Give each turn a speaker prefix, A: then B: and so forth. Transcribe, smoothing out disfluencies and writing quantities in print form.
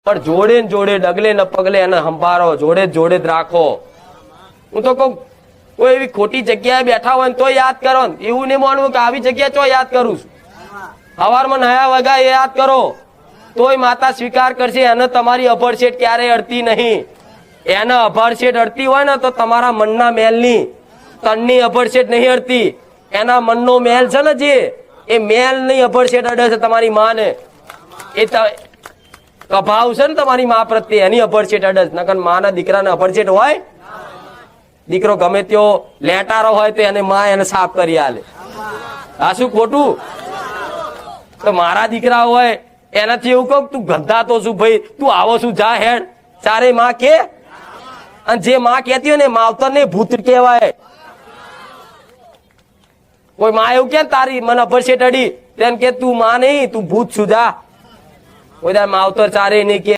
A: પણ જોડે ને જોડે ડગલે ને પગલે એને સંભાળો, જોડે જ રાખો. હું તો કહું કોઈ એવી ખોટી જગ્યાએ બેઠા હોય ને તો યાદ કરો. એવું નહીં માનવું કે આવી જગ્યા ચો યાદ કરું છું. સવારમાં નયા વગા એ યાદ કરો તોય માતા સ્વીકાર કરશે. એને તમારી અભડછેટ ક્યારેય અડતી નહીં. એને અભડછેટ અડતી હોય ને તો તમારા મનના મેલની, તનની અભડછેટ નહીં અડતી. એના મનનો મેલ છે ને જે, એ મેલ ની અભડછેટ અડે છે તમારી માને. એ કભાવ છે ને તમારી મા પ્રત્યે, એની અભડછેટ અડે છે. નકર માના દીકરાને અભડછેટ હોય? દીકરો ગમે તેવો લેટારો હોય તો એને માં એને સાફ કરી આલે. આ શું ખોટું? તો મારા દીકરા હોય એનાથી એવું કહું તું ગંધા તો શું ભાઈ, તું આવો શું, જા હેડ. ચારે માં કે, અને જે માં કેતી હોય ને માવતર ને ભૂત કહેવાય. કોઈ માં એવું કે તારી મને અભડછેટ અડી તેમ કે તું માં નહીં, તું ભૂત છું, જા. કોઈ માવતર ચારે નહીં કે.